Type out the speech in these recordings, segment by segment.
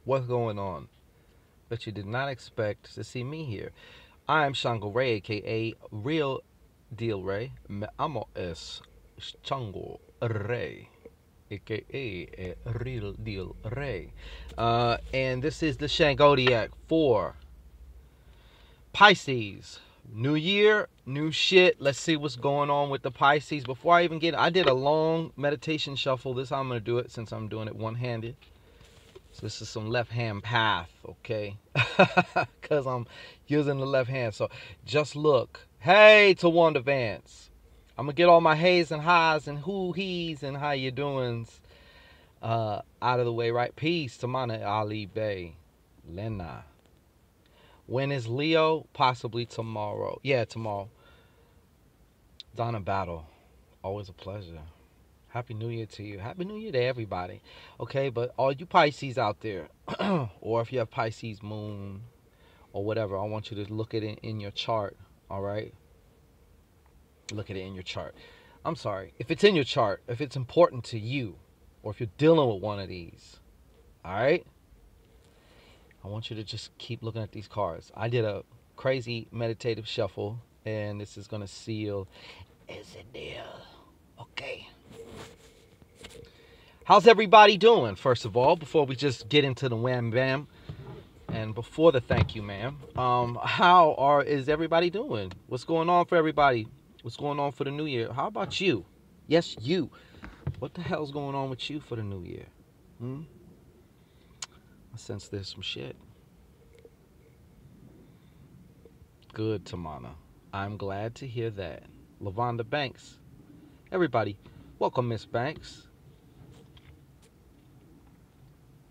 What's going on? But you did not expect to see me here. I am ShanGO Ray, aka Real Deal Ray. Me amo es ShanGO Ray, aka a Real Deal Ray. And this is the ShanGodiac for Pisces. New year, new shit. Let's see what's going on with the Pisces. Before I even I did a long meditation shuffle. This is how I'm going to do it since I'm doing it one-handed. So this is some left hand path, okay? Because I'm using the left hand. So just look. Hey, to Wanda Vance. I'm going to get all my hays and highs and who, he's, and how you doings out of the way, right? Peace to Mana Ali Bay. Lena. When is Leo? Possibly tomorrow. Yeah, tomorrow. Donna Battle. Always a pleasure. Happy New Year to you. Happy New Year to everybody. Okay, but all you Pisces out there, or if you have Pisces moon or whatever, I want you to look at it in your chart. All right? Look at it in your chart. I'm sorry. If it's in your chart, if it's important to you, or if you're dealing with one of these, all right? I want you to just keep looking at these cards. I did a crazy meditative shuffle, and this is going to seal as a deal. Okay. How's everybody doing, first of all, before we just get into the wham bam and before the thank you, ma'am? Is everybody doing? What's going on for everybody? What's going on for the new year? How about you? Yes, you. What the hell's going on with you for the new year? I sense there's some shit. Good, Tamana. I'm glad to hear that. Lavonda Banks. Everybody, welcome, Miss Banks.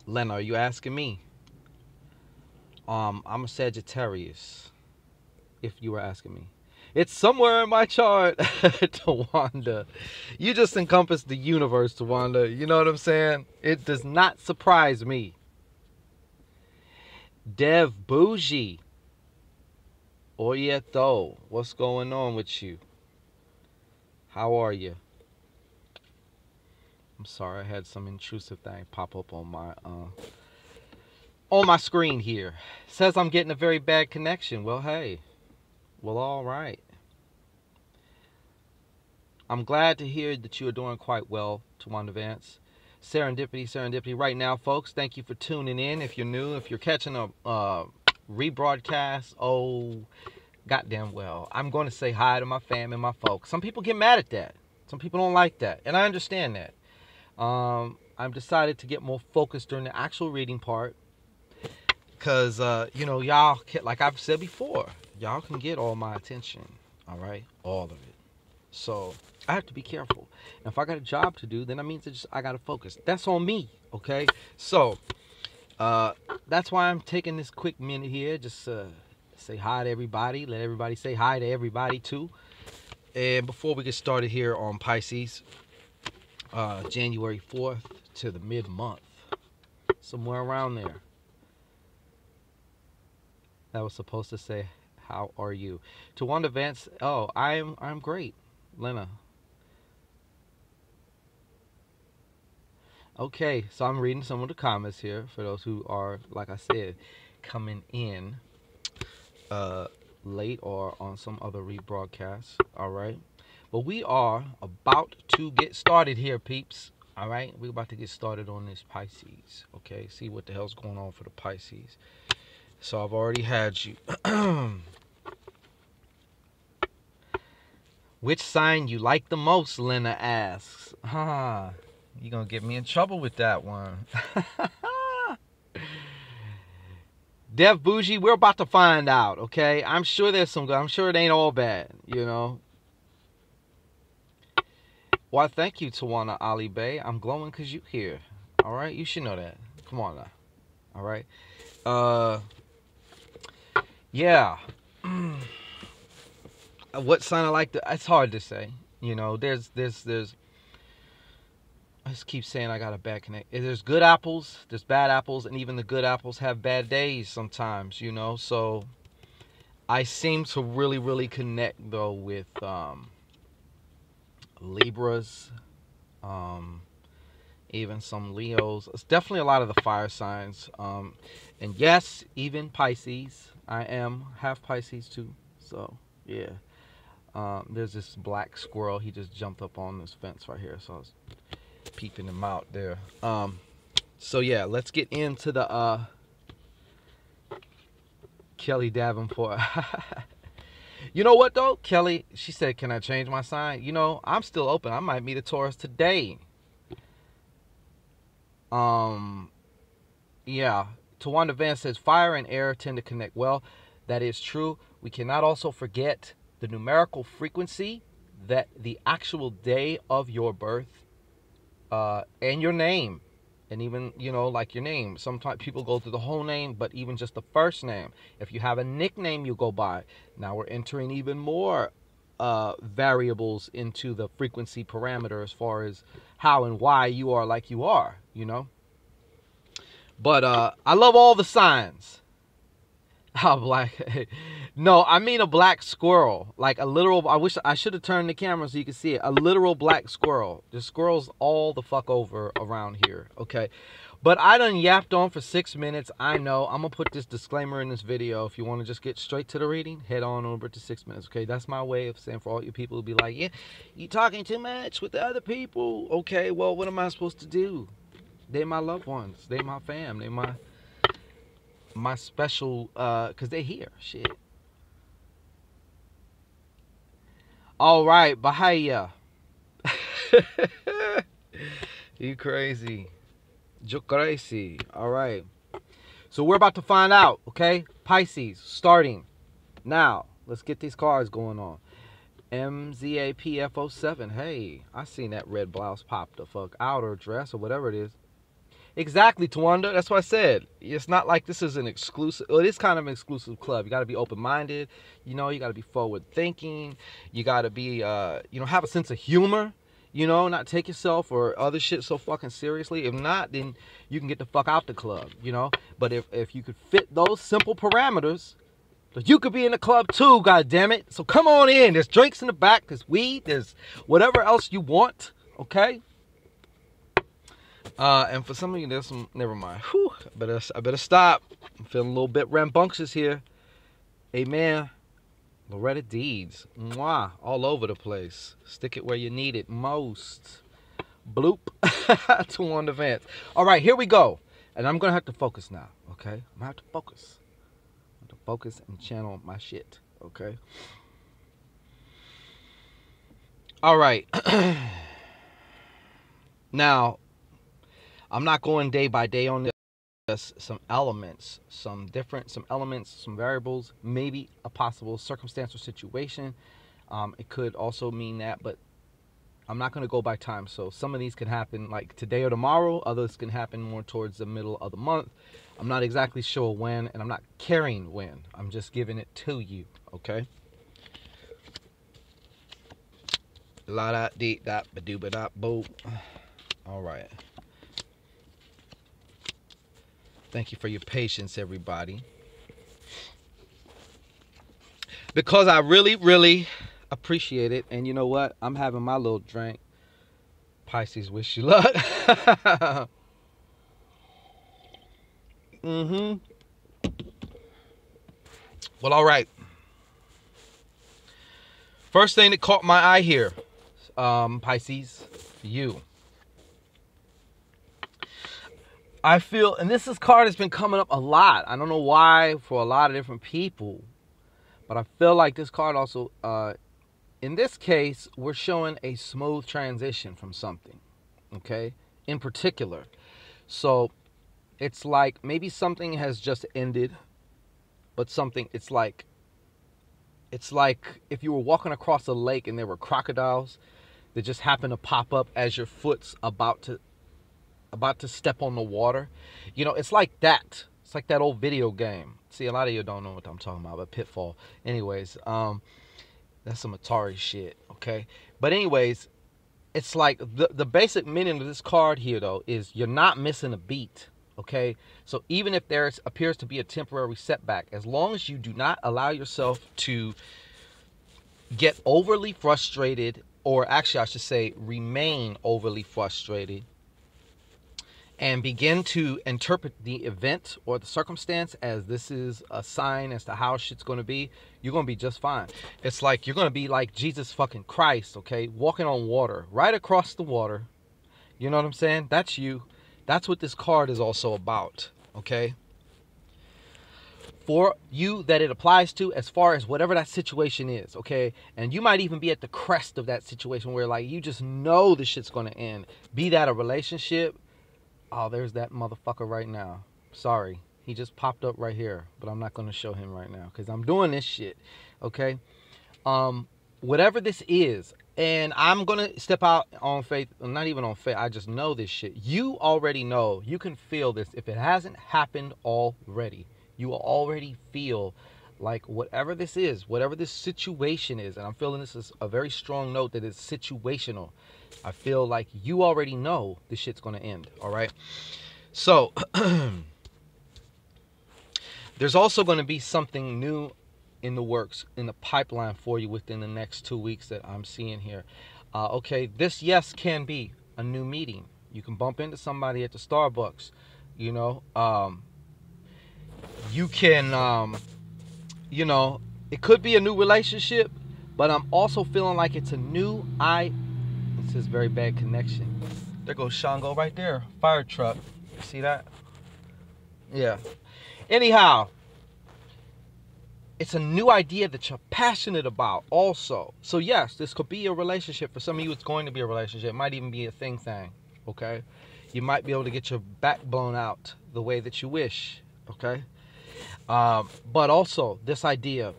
Lena, are you asking me? I'm a Sagittarius, if you were asking me. It's somewhere in my chart, Tawanda. You just encompass the universe, Tawanda. You know what I'm saying? It does not surprise me. Dev Bougie. Oyeto, what's going on with you? How are you? I'm sorry, I had some intrusive thing pop up on my screen here. It says I'm getting a very bad connection. Well, hey. Well, all right. I'm glad to hear that you are doing quite well, Tawanda Vance. Serendipity. Right now, folks, thank you for tuning in. If you're new, if you're catching a rebroadcast, oh, goddamn well. I'm going to say hi to my fam and my folks. Some people get mad at that. Some people don't like that, and I understand that. I've decided to get more focused during the actual reading part because, y'all, like I've said before, y'all can get all my attention, all right? All of it. So I have to be careful. And if I got a job to do, then that means I got to focus. That's on me, okay? So that's why I'm taking this quick minute here. Just say hi to everybody. Let everybody say hi to everybody, too. And before we get started here on Pisces, January 4th to the mid-month, somewhere around there. That was supposed to say, how are you? To Wanda Vance, oh, I'm great, Lena. Okay, so I'm reading some of the comments here for those who are, like I said, coming in late or on some other rebroadcast. All right, but we are about to get started here, peeps. All right, we're about to get started on this Pisces. Okay, see what the hell's going on for the Pisces. So I've already had you. Which sign you like the most, Lena asks. You're going to get me in trouble with that one. Dev Bougie, we're about to find out, okay? I'm sure there's some good. I'm sure it ain't all bad, you know. Why, thank you, Tawana Ali Bay. I'm glowing because you here. All right? You should know that. Come on now. All right? Yeah. What sign I like it's hard to say. You know, there's I just keep saying I got a bad connect. There's good apples, there's bad apples, and even the good apples have bad days sometimes, you know. So I seem to really connect though with Libras, even some Leos. It's definitely a lot of the fire signs. And yes, even Pisces. I am half Pisces too. So yeah. There's this black squirrel. He just jumped up on this fence right here, so I was peeping him out there. So yeah, let's get into the Kelly Davenport. You know what though, Kelly? She said, "Can I change my sign?" You know, I'm still open. I might meet a Taurus today. Yeah. Tawanda Van says, "Fire and air tend to connect well." That is true. We cannot also forget the numerical frequency, that the actual day of your birth, and your name, and even, you know, like your name. Sometimes people go through the whole name, but even just the first name. If you have a nickname you go by, now we're entering even more variables into the frequency parameter as far as how and why you are like you are, you know. But I love all the signs. Oh, black. No, I mean a black squirrel. Like a literal, I wish I should have turned the camera so you could see it. A literal black squirrel. There's squirrels all the fuck over around here, okay? But I done yapped on for 6 minutes. I know. I'm going to put this disclaimer in this video. If you want to just get straight to the reading, head on over to 6 minutes, okay? That's my way of saying for all you people who be like, yeah, you talking too much with the other people. Okay, well, what am I supposed to do? They my loved ones. They my fam. They my special, because they here. Shit. All right, Bahia. You crazy. You crazy. All right. So we're about to find out, okay? Pisces, starting now. Let's get these cards going on. MZAPF07. Hey, I seen that red blouse pop the fuck out, or dress, or whatever it is. Exactly, Tawanda. That's what I said. It's not like this is an exclusive. Well, it is kind of an exclusive club. You got to be open-minded. You know, you got to be forward-thinking. You got to be, you know, have a sense of humor. You know, not take yourself or other shit so fucking seriously. If not, then you can get the fuck out the club, you know. But if you could fit those simple parameters, you could be in the club too, goddammit. So come on in. There's drinks in the back. There's weed. There's whatever else you want, okay? And for some of you, there's some, never mind. Whew, I better stop. I'm feeling a little bit rambunctious here. Amen. Loretta Deeds. Mwah. All over the place. Stick it where you need it most. Bloop. To one advance. All right, here we go. And I'm going to have to focus now, okay? I'm going to have to focus. I have to focus and channel my shit, okay? All right. Now, I'm not going day by day on this. Some elements, some elements, some variables, maybe a possible circumstance or situation. It could also mean that, but I'm not going to go by time. So some of these can happen like today or tomorrow. Others can happen more towards the middle of the month. I'm not exactly sure when, and I'm not caring when. I'm just giving it to you, okay? La da dee da ba doo ba da boo. All right. Thank you for your patience, everybody. Because I really, really appreciate it. And you know what? I'm having my little drink. Pisces, wish you luck. Well, all right. First thing that caught my eye here, Pisces, you. I feel, and this card has been coming up a lot. I don't know why for a lot of different people, but I feel like this card also, in this case, we're showing a smooth transition from something, okay, in particular. So it's like maybe something has just ended, but something, it's like if you were walking across a lake and there were crocodiles that just happened to pop up as your foot's about to step on the water. You know, it's like that. It's like that old video game. See, a lot of you don't know what I'm talking about, but Pitfall. Anyways, that's some Atari shit, okay? But anyways, it's like the basic meaning of this card here, though, is you're not missing a beat, okay? So even if there appears to be a temporary setback, as long as you do not allow yourself to get overly frustrated, or actually I should say remain overly frustrated, and begin to interpret the event or the circumstance as this is a sign as to how shit's going to be, you're going to be just fine. It's like you're going to be like Jesus fucking Christ, okay? Walking on water, right across the water. You know what I'm saying? That's you. That's what this card is also about, okay? For you that it applies to as far as whatever that situation is, okay? And you might even be at the crest of that situation where like you just know this shit's going to end. Be that a relationship. Oh, there's that motherfucker right now. Sorry. He just popped up right here. But I'm not going to show him right now because I'm doing this shit. Okay? Whatever this is, and I'm going to step out on faith. Not even on faith. I just know this shit. You already know. You can feel this. If it hasn't happened already, you will already feel like whatever this is, whatever this situation is, and I'm feeling this is a very strong note that it's situational. I feel like you already know this shit's going to end, all right? So, there's also going to be something new in the works, in the pipeline for you within the next 2 weeks that I'm seeing here. Okay, this, yes, can be a new meeting. You can bump into somebody at the Starbucks, you know. You can, you know, it could be a new relationship, but I'm also feeling like it's a new This is very bad connection. There goes ShanGO right there. Fire truck. You see that? Yeah. Anyhow, it's a new idea that you're passionate about also. So yes, this could be a relationship. For some of you, it's going to be a relationship. It might even be a thing. Okay? You might be able to get your back blown out the way that you wish. Okay? But also, this idea,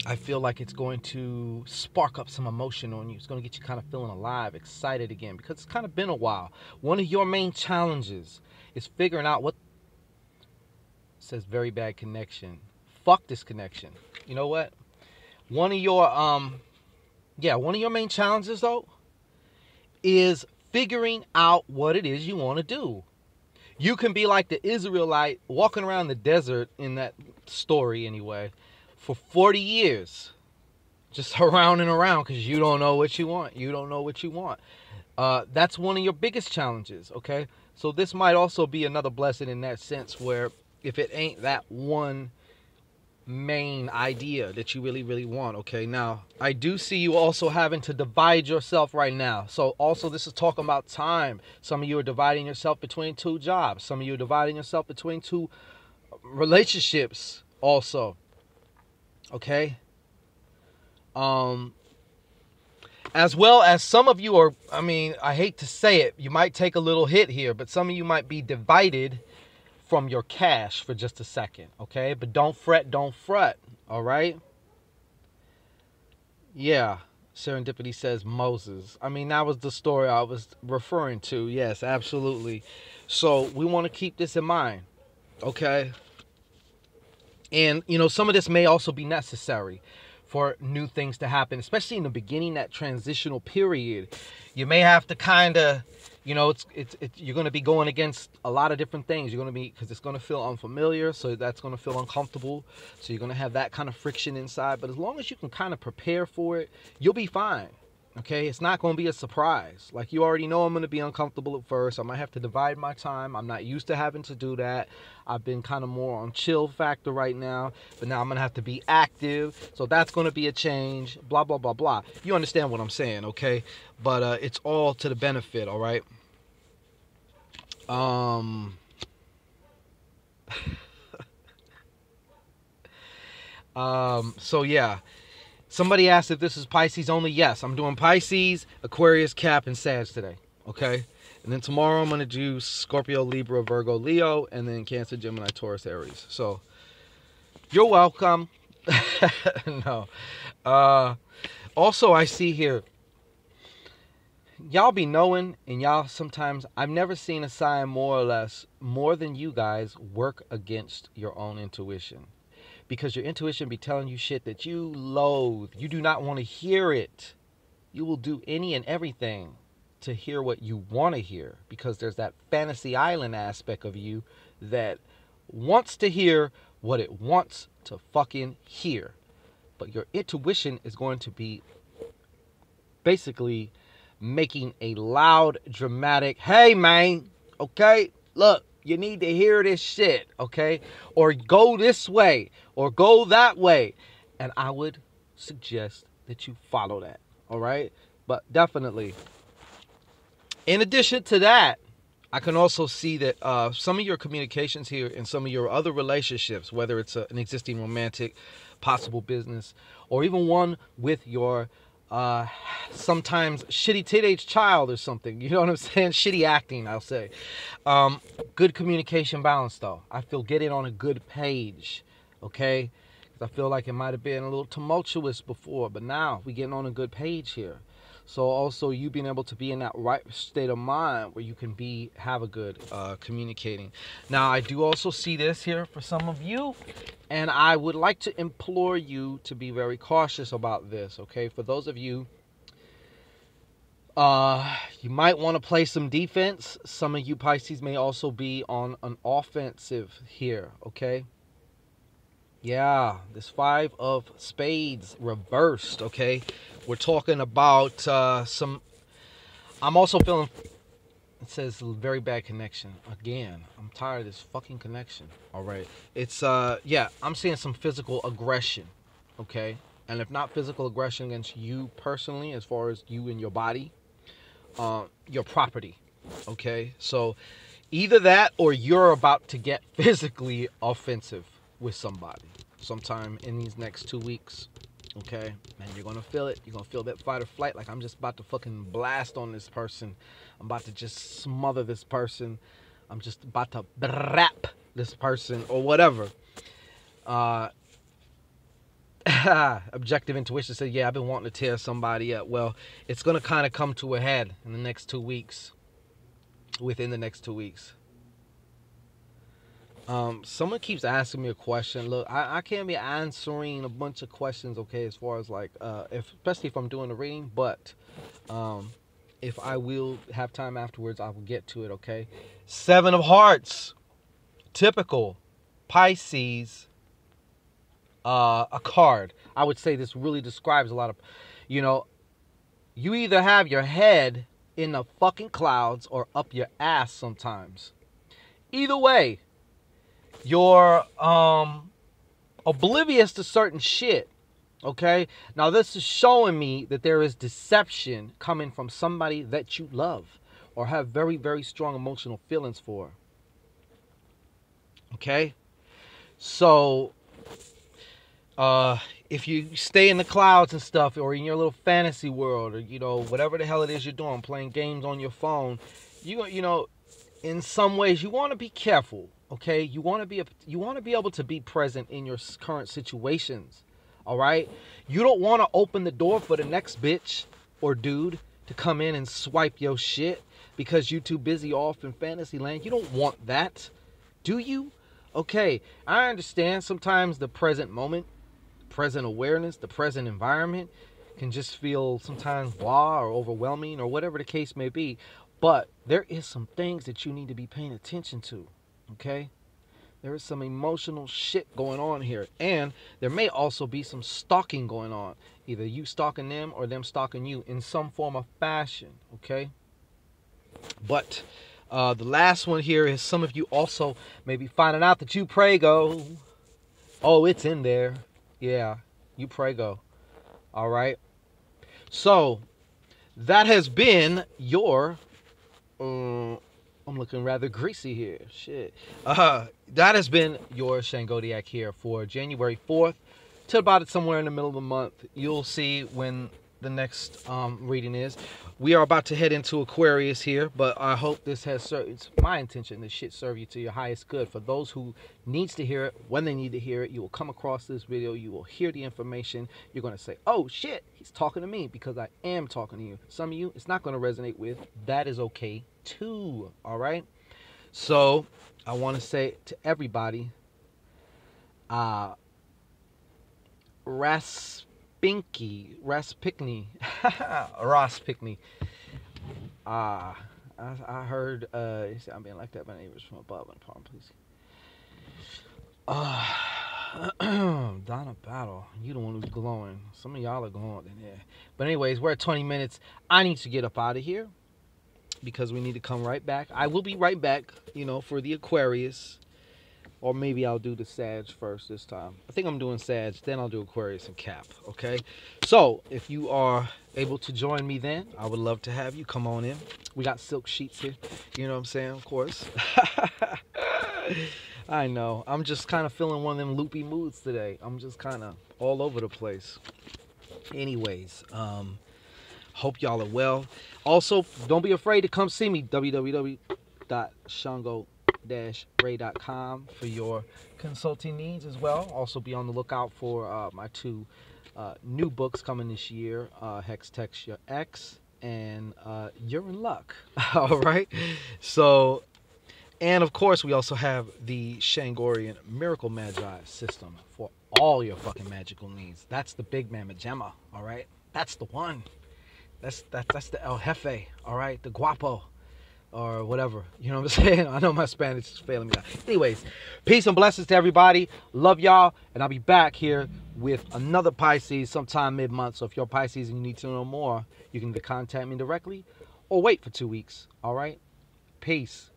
I feel like it's going to spark up some emotion on you. It's going to get you kind of feeling alive, excited again, because it's kind of been a while. One of your main challenges is figuring out what... It says very bad connection. Fuck this connection. You know what? One of your, one of your main challenges, though, is figuring out what it is you want to do. You can be like the Israelite walking around the desert in that story anyway for 40 years. Just around and around because you don't know what you want. You don't know what you want. That's one of your biggest challenges, okay? So this might also be another blessing in that sense where if it ain't that one main idea that you really, really want, okay? Now, I do see you also having to divide yourself right now. So also this is talking about time. Some of you are dividing yourself between 2 jobs. Some of you are dividing yourself between 2 relationships also, okay? As well as some of you are, I mean, I hate to say it, you might take a little hit here, but some of you might be divided from your cash for just a second, okay? But don't fret, don't fret, all right? Yeah, Serendipity says Moses. I mean, that was the story I was referring to. Yes, absolutely. So we want to keep this in mind, okay? And, you know, some of this may also be necessary for new things to happen, especially in the beginning, that transitional period. You may have to kind of, you know, you're going to be going against a lot of different things. You're going to be, because it's going to feel unfamiliar, so that's going to feel uncomfortable. So you're going to have that kind of friction inside. But as long as you can kind of prepare for it, you'll be fine. Okay, it's not going to be a surprise. Like, you already know I'm going to be uncomfortable at first. I might have to divide my time. I'm not used to having to do that. I've been kind of more on chill factor right now. But now I'm going to have to be active. So that's going to be a change. Blah, blah, blah, blah. You understand what I'm saying, okay? But it's all to the benefit, all right? So, yeah. Somebody asked if this is Pisces only. Yes, I'm doing Pisces, Aquarius, Cap, and Sag today. Okay? And then tomorrow I'm going to do Scorpio, Libra, Virgo, Leo, and then Cancer, Gemini, Taurus, Aries. So, you're welcome. No. Also, I see here, y'all be knowing, and y'all sometimes, I've never seen a sign more or less, more than you guys, work against your own intuition. Because your intuition be telling you shit that you loathe. You do not want to hear it. You will do any and everything to hear what you want to hear. Because there's that fantasy island aspect of you that wants to hear what it wants to fucking hear. But your intuition is going to be basically making a loud, dramatic, hey man, Okay? Look, you need to hear this shit, okay? Or go this way, or go that way. And I would suggest that you follow that, all right? But definitely, in addition to that, I can also see that some of your communications here and some of your other relationships, whether it's an existing romantic, possible business, or even one with your sometimes shitty teenage child or something. You know what I'm saying? Shitty acting, I'll say. Good communication balance, though. I feel getting on a good page, okay? Because I feel like it might have been a little tumultuous before, but now we're getting on a good page here. So also you being able to be in that right state of mind where you can have a good communicating. Now I do also see this here for some of you, and I would like to implore you to be very cautious about this, okay? For those of you, you might want to play some defense. Some of you Pisces may also be on an offensive here, okay? Yeah, this 5 of spades reversed, okay? We're talking about some... I'm also feeling... It says very bad connection. Again, I'm tired of this fucking connection. All right. It's, yeah, I'm seeing some physical aggression, okay? And if not physical aggression against you personally, as far as you and your body, your property, okay? So either that or you're about to get physically offensive with somebody sometime in these next 2 weeks, okay? And you're gonna feel it. You're gonna feel that fight or flight, like I'm just about to fucking blast on this person. I'm about to just smother this person. I'm just about to rap this person or whatever. Objective intuition said, yeah, I've been wanting to tear somebody up. Well, it's gonna kind of come to a head in the next 2 weeks. Within the next 2 weeks. Someone keeps asking me a question. Look, I can't be answering a bunch of questions, okay, as far as like, especially if I'm doing a reading, but if I will have time afterwards, I will get to it, okay? 7 of Hearts. Typical Pisces, a card. I would say this really describes a lot of, you know, you either have your head in the fucking clouds or up your ass sometimes. Either way, you're oblivious to certain shit, okay? Now this is showing me that there is deception coming from somebody that you love or have very, very strong emotional feelings for, okay? So if you stay in the clouds and stuff, or in your little fantasy world, or you know, whatever the hell it is you're doing, playing games on your phone, you know, in some ways you want to be careful, okay? You want to be able to be present in your current situations, all right? You don't want to open the door for the next bitch or dude to come in and swipe your shit because you're too busy off in fantasy land. You don't want that, do you? Okay, I understand sometimes the present moment, present awareness, the present environment can just feel sometimes blah or overwhelming or whatever the case may be. But there is some things that you need to be paying attention to, okay? There is some emotional shit going on here. And there may also be some stalking going on. Either you stalking them or them stalking you in some form of fashion, okay? But the last one here is some of you also may be finding out that you prego. Oh, it's in there. Yeah, you prego. All right? So, that has been your... I'm looking rather greasy here. Shit. That has been your ShanGO here for January 4th to about somewhere in the middle of the month. You'll see when the next reading is. We are about to head into Aquarius here, but I hope this has served. It's my intention this shit serve you to your highest good. For those who needs to hear it, when they need to hear it, you will come across this video, you will hear the information, you're going to say, oh shit, he's talking to me, because I am talking to you. Some of you, it's not going to resonate with. That is okay too, all right? So I want to say to everybody, Raspinky, Ross Pickney. I heard, I'm being like that by neighbors from above and palm, please. Donna Battle, you the one who's glowing. Some of y'all are glowing in here. But anyways, we're at 20 minutes. I need to get up out of here. because we need to come right back. I will be right back, for the Aquarius. Or maybe I'll do the Sag first this time. I think I'm doing Sag, then I'll do Aquarius and Cap, okay? So, if you are able to join me then, I would love to have you. Come on in. We got silk sheets here, you know what I'm saying, of course. I know. I'm just kind of feeling one of them loopy moods today. I'm just kind of all over the place. Anyways, hope y'all are well. Also, don't be afraid to come see me, www.shango-ray.com for your consulting needs as well. Also be on the lookout for my 2 new books coming this year, Hex Text Your Ex and You're in Luck. All right. So, and of course, we also have the Shangorian Miracle Magi system for all your fucking magical needs. That's the big mamma jamma, all right? That's the one. That's the El Jefe, all right? The guapo, or whatever. You know what I'm saying? I know my Spanish is failing me now. Anyways, peace and blessings to everybody. Love y'all, and I'll be back here with another Pisces sometime mid-month. So if you're Pisces and you need to know more, you can either contact me directly or wait for 2 weeks, all right? Peace.